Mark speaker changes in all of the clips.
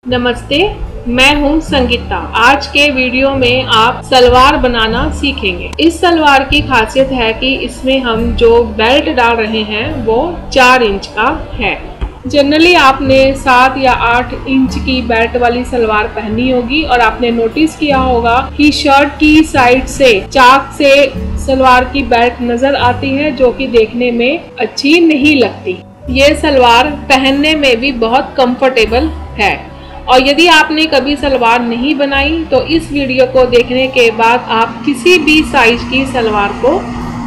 Speaker 1: नमस्ते, मैं हूं संगीता। आज के वीडियो में आप सलवार बनाना सीखेंगे। इस सलवार की खासियत है कि इसमें हम जो बेल्ट डाल रहे हैं वो 4 इंच का है। जनरली आपने 7 या 8 इंच की बेल्ट वाली सलवार पहनी होगी और आपने नोटिस किया होगा कि शर्ट की साइड से चाक से सलवार की बेल्ट नजर आती है, जो कि देखने में अच्छी नहीं लगती। ये सलवार पहनने में भी बहुत कंफर्टेबल है। और यदि आपने कभी सलवार नहीं बनाई तो इस वीडियो को देखने के बाद आप किसी भी साइज की सलवार को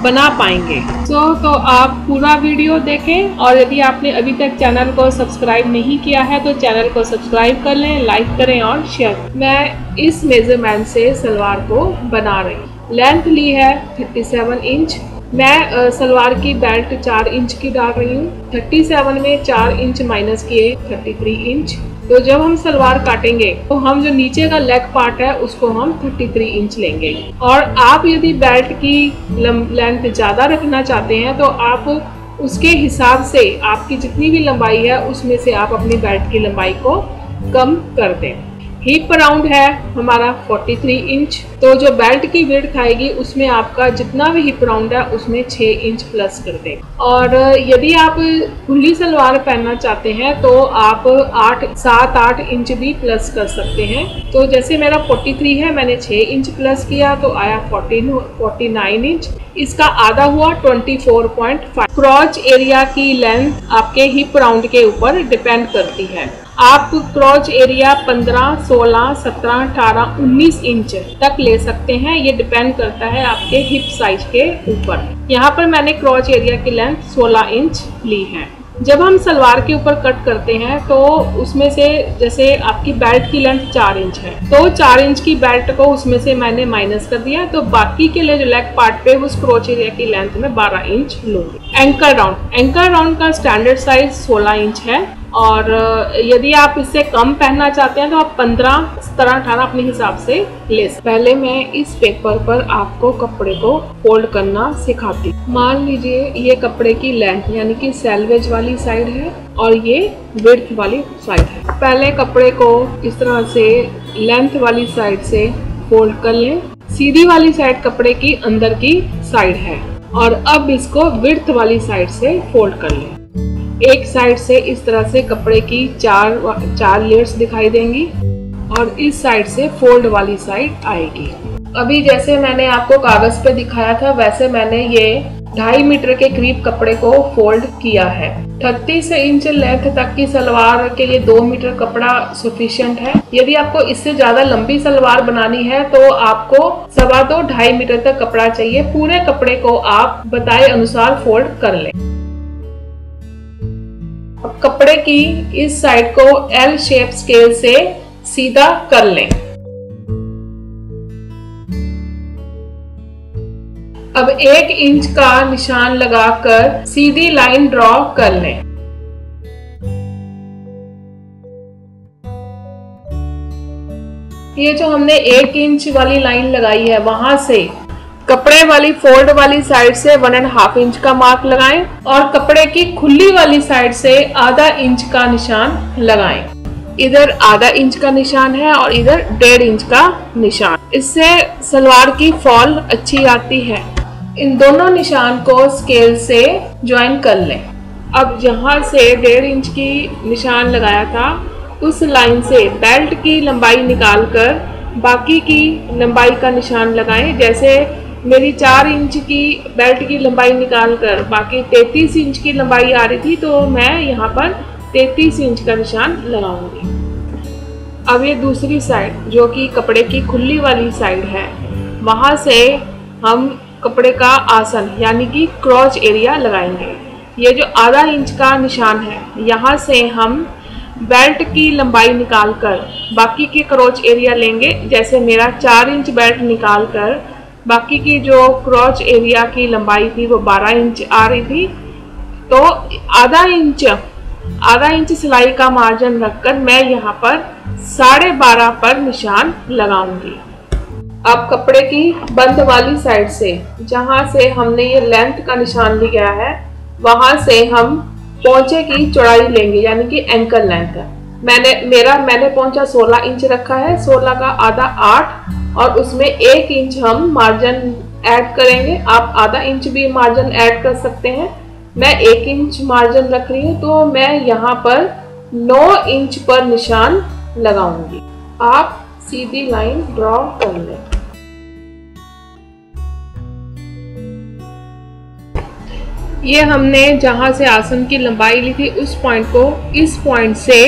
Speaker 1: बना पाएंगे। तो आप पूरा वीडियो देखें, और यदि आपने अभी तक चैनल को सब्सक्राइब नहीं किया है तो चैनल को सब्सक्राइब कर लें, लाइक करें और शेयर। मैं इस मेजरमेंट से सलवार को बना रही हूँ। लेंथ ली है 37 इंच। मैं सलवार की बेल्ट 4 इंच की डाल रही हूँ। 37 में 4 इंच माइनस किए 33 इंच। तो जब हम सलवार काटेंगे तो हम जो नीचे का लेग पार्ट है उसको हम 33 इंच लेंगे। और आप यदि बेल्ट की लेंथ ज़्यादा रखना चाहते हैं तो आप उसके हिसाब से आपकी जितनी भी लंबाई है उसमें से आप अपनी बेल्ट की लंबाई को कम कर दें। हिप राउंड है हमारा 43 इंच। तो जो बेल्ट की विड्थ आएगी उसमें आपका जितना भी हिप राउंड है उसमें 6 इंच प्लस कर दें। और यदि आप खुली सलवार पहनना चाहते हैं तो आप 7-8 इंच भी प्लस कर सकते हैं। तो जैसे मेरा 43 है, मैंने 6 इंच प्लस किया तो आया 49 इंच। इसका आधा हुआ 24.5। क्रॉच एरिया की लेंथ आपके हिप राउंड के ऊपर डिपेंड करती है। आप क्रॉच एरिया 15, 16, 17, 18, 19 इंच तक ले सकते हैं। ये डिपेंड करता है आपके हिप साइज के ऊपर। यहाँ पर मैंने क्रॉच एरिया की लेंथ 16 इंच ली है। जब हम सलवार के ऊपर कट करते हैं तो उसमें से जैसे आपकी बेल्ट की लेंथ 4 इंच है तो 4 इंच की बेल्ट को उसमें से मैंने माइनस कर दिया। तो बाकी के लिए जो लेग पार्ट पे उस क्रॉच एरिया की लेंथ में 12 इंच लूंगी। एंकल राउंड का स्टैंडर्ड साइज 16 इंच है। और यदि आप इससे कम पहनना चाहते हैं तो आप 15, 17, 18 अपने हिसाब से ले सकते। पहले मैं इस पेपर पर आपको कपड़े को फोल्ड करना सिखाती हूँ। मान लीजिए ये कपड़े की लेंथ यानी कि सैल्वेज वाली साइड है और ये विड्थ वाली साइड है। पहले कपड़े को इस तरह से लेंथ वाली साइड से फोल्ड कर लें। सीधी वाली साइड कपड़े की अंदर की साइड है और अब इसको विड्थ वाली साइड से फोल्ड कर लें। एक साइड से इस तरह से कपड़े की चार लेयर्स दिखाई देंगी और इस साइड से फोल्ड वाली साइड आएगी। अभी जैसे मैंने आपको कागज पे दिखाया था वैसे मैंने ये 2.5 मीटर के करीब कपड़े को फोल्ड किया है। 36 इंच लेंथ तक की सलवार के लिए 2 मीटर कपड़ा सफिशिएंट है। यदि आपको इससे ज्यादा लंबी सलवार बनानी है तो आपको 2.25 मीटर तक कपड़ा चाहिए। पूरे कपड़े को आप बताए अनुसार फोल्ड कर लें। अब कपड़े की इस साइड को एल शेप स्केल से सीधा कर लें। अब 1 इंच का निशान लगाकर सीधी लाइन ड्रॉ कर लें। ये जो हमने 1 इंच वाली लाइन लगाई है वहां से कपड़े वाली फोल्ड वाली साइड से 1.5 इंच का मार्क लगाएं और कपड़े की खुली वाली साइड से आधा इंच का निशान लगाएं। इधर आधा इंच का निशान है और इधर 1.5 इंच का निशान। इससे सलवार की फॉल अच्छी आती है। इन दोनों निशान को स्केल से ज्वाइन कर लें। अब जहां से 1.5 इंच की निशान लगाया था उस लाइन से बेल्ट की लंबाई निकालकर बाकी की लंबाई का निशान लगाएं। जैसे मेरी 4 इंच की बेल्ट की लंबाई निकालकर बाकी 33 इंच की लंबाई आ रही थी तो मैं यहाँ पर 33 इंच का निशान लगाऊंगी। अब ये दूसरी साइड जो कि कपड़े की खुली वाली साइड है वहां से हम कपड़े का आसन यानी कि क्रॉच एरिया लगाएंगे। ये जो आधा इंच का निशान है यहाँ से हम बेल्ट की लंबाई निकालकर बाकी के क्रॉच एरिया लेंगे। जैसे मेरा 4 इंच बेल्ट निकालकर बाकी की जो क्रॉच एरिया की लंबाई थी वो 12 इंच आ रही थी तो आधा इंच सिलाई का मार्जिन रखकर मैं यहाँ पर 12.5 पर निशान लगाऊंगी। अब कपड़े की बंद वाली साइड से जहां से हमने ये लेंथ का निशान लिया है वहां से हम पोंचे की चौड़ाई लेंगे यानी कि एंकल लेंथ। मैंने पोंचा 16 इंच रखा है, 16 का आधा 8 और उसमें 1 इंच हम मार्जिन ऐड करेंगे। आप आधा इंच भी मार्जिन ऐड कर सकते हैं। मैं 1 इंच मार्जिन रख रही हूँ, तो मैं यहाँ पर 9 इंच पर निशान लगाऊंगी। आप सीधी लाइन ड्रॉ कर लें। ये हमने जहां से आसन की लंबाई ली थी उस पॉइंट को इस पॉइंट से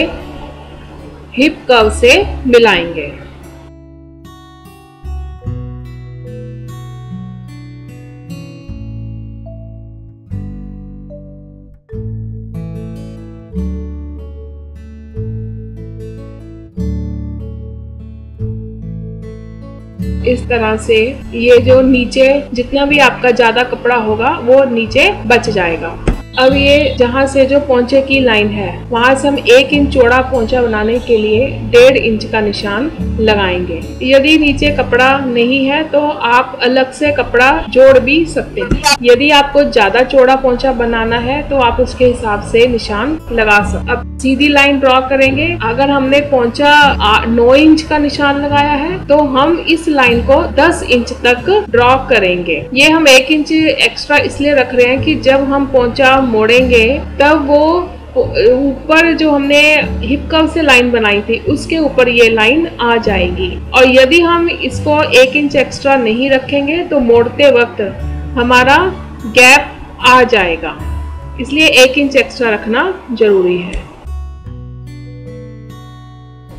Speaker 1: हिप कर्व से मिलाएंगे। इस तरह से ये जो नीचे जितना भी आपका ज्यादा कपड़ा होगा वो नीचे बच जाएगा। अब ये जहाँ से जो पोंचे की लाइन है वहां से हम 1 इंच चौड़ा पोंचा बनाने के लिए 1.5 इंच का निशान लगाएंगे। यदि नीचे कपड़ा नहीं है तो आप अलग से कपड़ा जोड़ भी सकते हैं। यदि आपको ज्यादा चौड़ा पोंचा बनाना है तो आप उसके हिसाब से निशान लगा सकते। अब सीधी लाइन ड्रॉ करेंगे। अगर हमने पोंचा 9 इंच का निशान लगाया है तो हम इस लाइन को 10 इंच तक ड्रॉ करेंगे। ये हम 1 इंच एक्स्ट्रा इसलिए रख रहे हैं कि जब हम पोंचा मोड़ेंगे तब वो ऊपर जो हमने हिप कर्व से लाइन बनाई थी उसके ऊपर ये लाइन आ जाएगी। और यदि हम इसको 1 इंच एक्स्ट्रा नहीं रखेंगे तो मोड़ते वक्त हमारा गैप आ जाएगा, इसलिए 1 इंच एक्स्ट्रा रखना जरूरी है।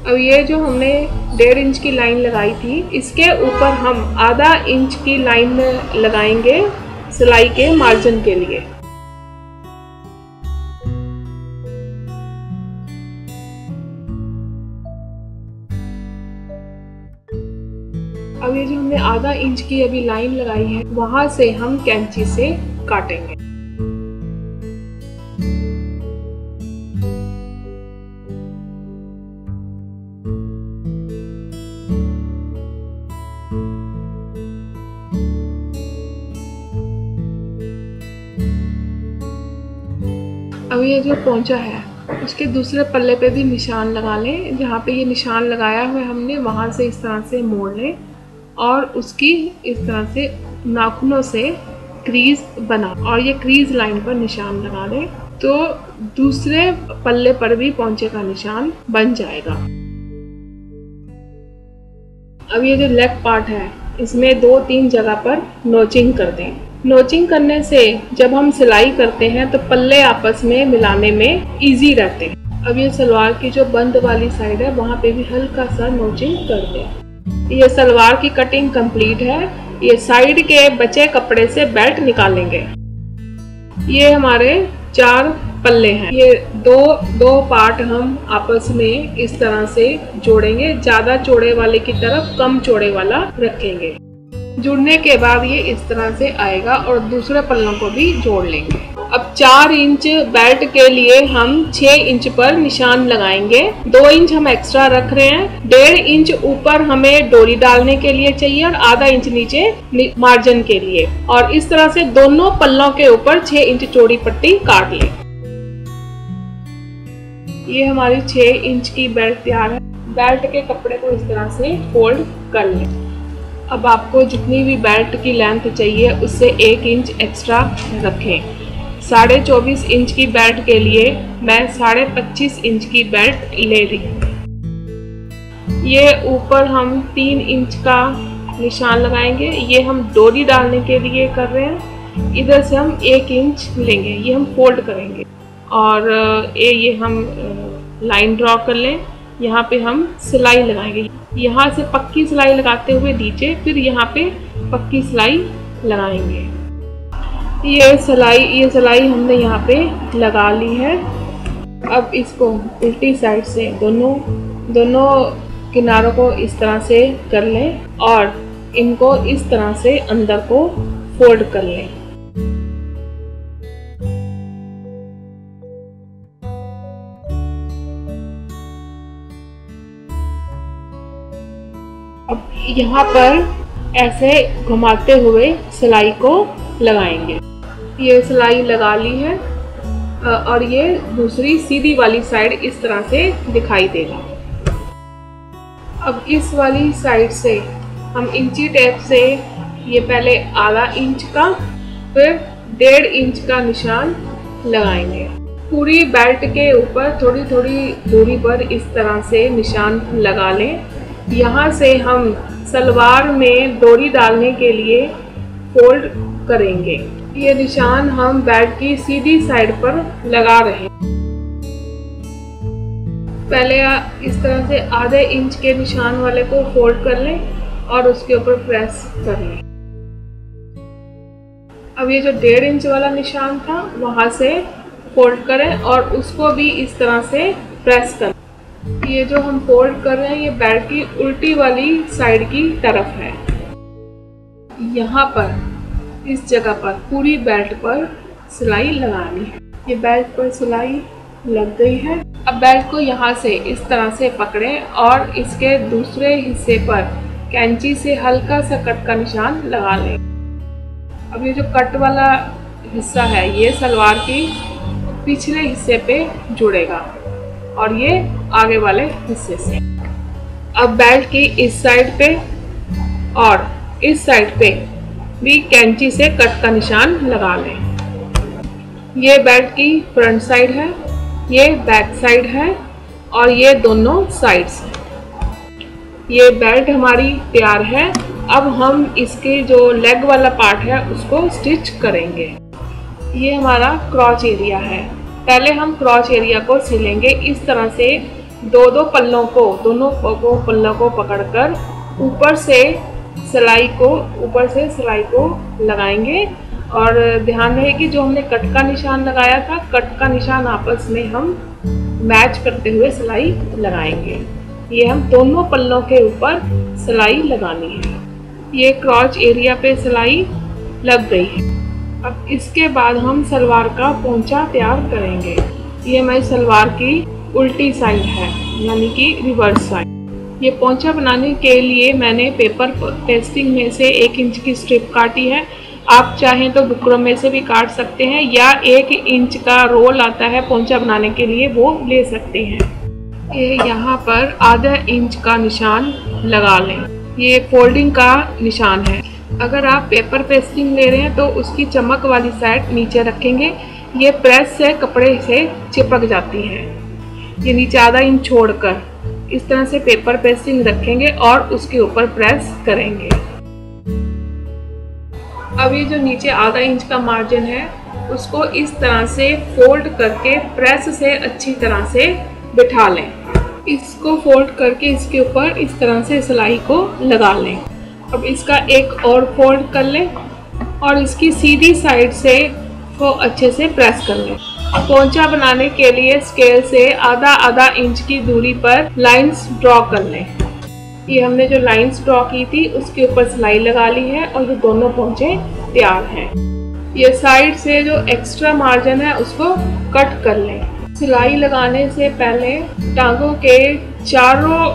Speaker 1: अब ये जो हमने 1.5 इंच की लाइन लगाई थी इसके ऊपर हम आधा इंच की लाइन लगाएंगे सिलाई के मार्जिन के लिए। अब ये जो हमने आधा इंच की अभी लाइन लगाई है वहां से हम कैंची से काटेंगे। अब ये जो पोंचा है उसके दूसरे पल्ले पे भी निशान लगा लें। जहाँ पे ये निशान लगाया हुआ है हमने वहां से इस तरह से मोड़ लें और उसकी इस तरह से नाखूनों से क्रीज बना और ये क्रीज लाइन पर निशान लगा दें तो दूसरे पल्ले पर भी पोंचे का निशान बन जाएगा। अब ये जो लेग पार्ट है इसमें 2-3 जगह पर नोचिंग कर दें। नोचिंग करने से जब हम सिलाई करते हैं तो पल्ले आपस में मिलाने में इजी रहते हैं। अब ये सलवार की जो बंद वाली साइड है वहां पे भी हल्का सा नोचिंग कर दें। ये सलवार की कटिंग कंप्लीट है। ये साइड के बचे कपड़े से बेल्ट निकालेंगे। ये हमारे 4 पल्ले हैं। ये दो पार्ट हम आपस में इस तरह से जोड़ेंगे। ज्यादा चौड़े वाले की तरफ कम चौड़े वाला रखेंगे। जुड़ने के बाद ये इस तरह से आएगा और दूसरे पल्लों को भी जोड़ लेंगे। अब 4 इंच बेल्ट के लिए हम 6 इंच पर निशान लगाएंगे। 2 इंच हम एक्स्ट्रा रख रहे हैं। 1.5 इंच ऊपर हमें डोरी डालने के लिए चाहिए और आधा इंच नीचे मार्जिन के लिए। और इस तरह से दोनों पल्लों के ऊपर 6 इंच चौड़ी पट्टी काट लें। ये हमारी 6 इंच की बेल्ट तैयार है। बेल्ट के कपड़े को इस तरह से फोल्ड कर लें। अब आपको जितनी भी बेल्ट की लेंथ चाहिए उससे 1 इंच एक्स्ट्रा रखें। 24.5 इंच की बेल्ट के लिए मैं 25.5 इंच की बेल्ट ले रही हूँ। ये ऊपर हम 3 इंच का निशान लगाएंगे। ये हम डोरी डालने के लिए कर रहे हैं। इधर से हम 1 इंच लेंगे, ये हम फोल्ड करेंगे और ये हम लाइन ड्रॉ कर लें। यहाँ पे हम सिलाई लगाएंगे। यहाँ से पक्की सिलाई लगाते हुए नीचे, फिर यहाँ पे पक्की सिलाई लगाएंगे। ये सिलाई हमने यहाँ पे लगा ली है। अब इसको उल्टी साइड से दोनों किनारों को इस तरह से कर लें और इनको इस तरह से अंदर को फोल्ड कर लें। अब यहाँ पर ऐसे घुमाते हुए सिलाई को लगाएंगे। ये सिलाई लगा ली है। और ये दूसरी सीधी वाली साइड इस तरह से दिखाई देगा। अब इस वाली साइड से हम इंची टेप से ये पहले आधा इंच का फिर 1.5 इंच का निशान लगाएंगे। पूरी बेल्ट के ऊपर थोड़ी थोड़ी दूरी पर इस तरह से निशान लगा लें। यहाँ से हम सलवार में डोरी डालने के लिए फोल्ड करेंगे। ये निशान हम बेल्ट की सीधी साइड पर लगा रहे हैं। पहले इस तरह से आधे इंच के निशान वाले को फोल्ड कर लें और उसके ऊपर प्रेस कर लें। अब ये जो 1.5 इंच वाला निशान था वहां से फोल्ड करें और उसको भी इस तरह से प्रेस करें। ये जो हम फोल्ड कर रहे हैं ये बेल्ट की उल्टी वाली साइड की तरफ है। यहाँ पर इस जगह पर पूरी बेल्ट पर सिलाई लगानी है। ये बेल्ट पर सिलाई लग गई है। अब बेल्ट को यहाँ से इस तरह से पकड़ें और इसके दूसरे हिस्से पर कैंची से हल्का सा कट का निशान लगा लें। अब ये जो कट वाला हिस्सा है ये सलवार की पिछले हिस्से पे जुड़ेगा और ये आगे वाले हिस्से से। अब बेल्ट की इस साइड पे और इस साइड पे भी कैंची से कट का निशान लगा लें। ये बेल्ट की फ्रंट साइड है, ये बैक साइड है और ये दोनों साइड्स हैं। ये बेल्ट हमारी तैयार है। अब हम इसके जो लेग वाला पार्ट है उसको स्टिच करेंगे। ये हमारा क्रॉच एरिया है। पहले हम क्रॉच एरिया को सिलेंगे। इस तरह से दोनों पल्लों को पकड़कर ऊपर से सिलाई को लगाएंगे। और ध्यान रहे कि जो हमने कट का निशान लगाया था, कट का निशान आपस में हम मैच करते हुए सिलाई लगाएंगे। ये हम दोनों पल्लों के ऊपर सिलाई लगानी है। ये क्रॉच एरिया पे सिलाई लग गई है। अब इसके बाद हम सलवार का पोंचा तैयार करेंगे। ये हमारी सलवार की उल्टी साइड है, यानी कि रिवर्स साइड। ये पोंचा बनाने के लिए मैंने पेपर पेस्टिंग में से 1 इंच की स्ट्रिप काटी है। आप चाहें तो बुकरम में से भी काट सकते हैं या 1 इंच का रोल आता है पोंचा बनाने के लिए, वो ले सकते हैं। ये यहाँ पर आधा इंच का निशान लगा लें। ये फोल्डिंग का निशान है। अगर आप पेपर पेस्टिंग ले रहे हैं तो उसकी चमक वाली साइड नीचे रखेंगे। ये प्रेस से कपड़े से चिपक जाती है। ये नीचे आधा इंच छोड़कर इस तरह से पेपर पेस्टिंग रखेंगे और उसके ऊपर प्रेस करेंगे। अब ये जो नीचे आधा इंच का मार्जिन है उसको इस तरह से फोल्ड करके प्रेस से अच्छी तरह से बिठा लें। इसको फोल्ड करके इसके ऊपर इस तरह से सिलाई को लगा लें। अब इसका एक और फोल्ड कर लें और इसकी सीधी साइड से को अच्छे से प्रेस कर लें। पोंचा बनाने के लिए स्केल से आधा इंच की दूरी पर लाइंस ड्रॉ कर लें। ये हमने जो लाइंस ड्रॉ की थी उसके ऊपर सिलाई लगा ली है और ये दोनों पोंचे तैयार हैं। ये साइड से जो एक्स्ट्रा मार्जिन है उसको कट कर लें। सिलाई लगाने से पहले टांगों के चारों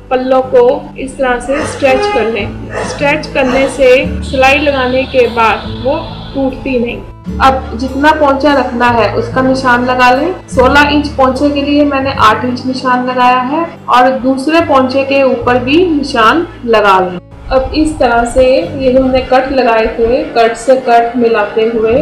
Speaker 1: पल्लों को इस तरह से स्ट्रेच कर लें। स्ट्रेच करने से सिलाई लगाने के बाद वो टूटती नहीं। अब जितना पोंचा रखना है उसका निशान लगा लें। 16 इंच पोंचे के लिए मैंने 8 इंच निशान लगाया है और दूसरे पोंचे के ऊपर भी निशान लगा लें। अब इस तरह से ये हमने कट लगाए थे, कट से कट मिलाते हुए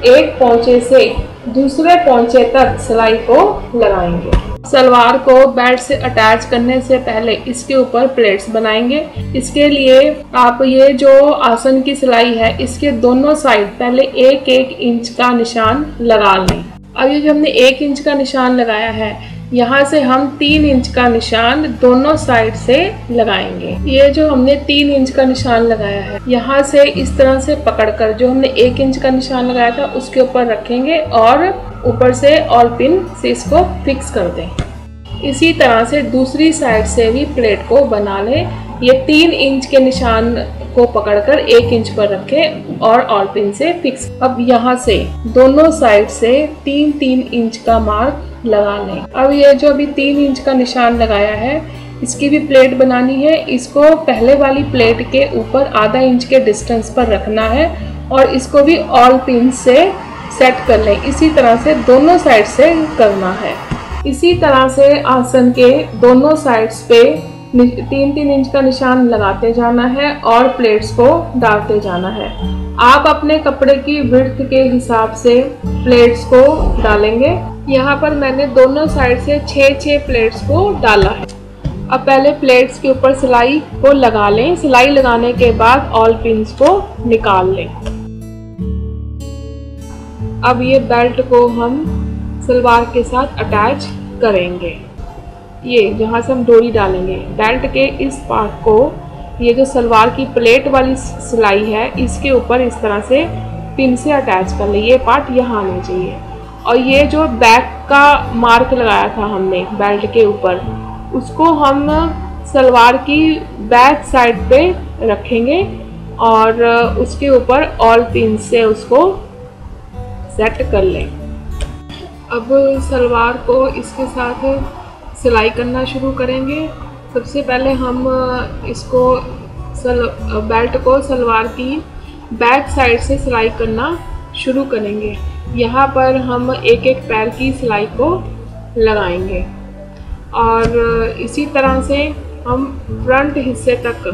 Speaker 1: एक पोंचे से दूसरे पोंचे तक सिलाई को लगाएंगे। सलवार को बेल्ट से अटैच करने से पहले इसके ऊपर प्लेट्स बनाएंगे। इसके लिए आप ये जो आसन की सिलाई है इसके दोनों साइड पहले 1-1 इंच का निशान लगा लें। अब ये जो हमने 1 इंच का निशान लगाया है यहाँ से हम 3 इंच का निशान दोनों साइड से लगाएंगे। ये जो हमने 3 इंच का निशान लगाया है यहाँ से इस तरह से पकड़कर जो हमने 1 इंच का निशान लगाया था उसके ऊपर रखेंगे और ऊपर से ऑल पिन से इसको फिक्स कर दें। इसी तरह से दूसरी साइड से भी प्लेट को बना लें। ये 3 इंच के निशान को पकड़कर 1 इंच पर रखें और ऑल पिन से फिक्स। अब यहाँ से दोनों साइड से 3-3 इंच का मार्क लगा लें। अब ये जो अभी 3 इंच का निशान लगाया है इसकी भी प्लेट बनानी है। इसको पहले वाली प्लेट के ऊपर आधा इंच के डिस्टेंस पर रखना है और इसको भी ऑल पिन से सेट कर लें। इसी तरह से दोनों साइड से करना है। इसी तरह से आसन के दोनों साइड्स पे 3-3 इंच का निशान लगाते जाना है और प्लेट्स को डालते जाना है। आप अपने कपड़े की विड्थ के हिसाब से प्लेट्स को डालेंगे। यहाँ पर मैंने दोनों साइड से 6-6 प्लेट्स को डाला है। अब पहले प्लेट्स के ऊपर सिलाई को लगा लें। सिलाई लगाने के बाद ऑल पिन्स को निकाल लें। अब ये बेल्ट को हम सलवार के साथ अटैच करेंगे। ये जहाँ से हम डोरी डालेंगे, बेल्ट के इस पार्ट को, ये जो सलवार की प्लेट वाली सिलाई है, इसके ऊपर इस तरह से पिन से अटैच कर ले। ये पार्ट यहाँ आना चाहिए। और ये जो बैक का मार्क लगाया था हमने बेल्ट के ऊपर, उसको हम सलवार की बैक साइड पे रखेंगे और उसके ऊपर ऑल पिन से उसको सेट कर लें। अब सलवार को इसके साथ सिलाई करना शुरू करेंगे। सबसे पहले हम इसको बेल्ट को सलवार की बैक साइड से सिलाई करना शुरू करेंगे। यहाँ पर हम एक एक पैर की सिलाई को लगाएंगे और इसी तरह से हम फ्रंट हिस्से तक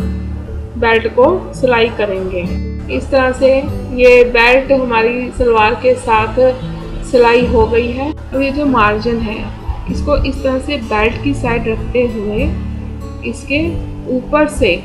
Speaker 1: बेल्ट को सिलाई करेंगे। इस तरह से ये बेल्ट हमारी सलवार के साथ सिलाई हो गई है। अब ये जो मार्जिन है, इसको इस तरह से बेल्ट की साइड रखते हुए इसके ऊपर से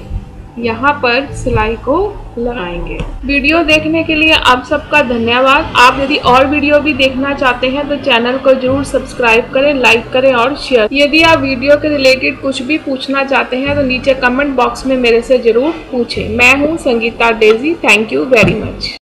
Speaker 1: यहाँ पर सिलाई को लगाएंगे। वीडियो देखने के लिए आप सबका धन्यवाद। आप यदि और वीडियो भी देखना चाहते हैं तो चैनल को जरूर सब्सक्राइब करें, लाइक करें और शेयर। यदि आप वीडियो के रिलेटेड कुछ भी पूछना चाहते हैं तो नीचे कमेंट बॉक्स में मेरे से जरूर पूछें। मैं हूँ Sangeeta Daisy. Thank you very much.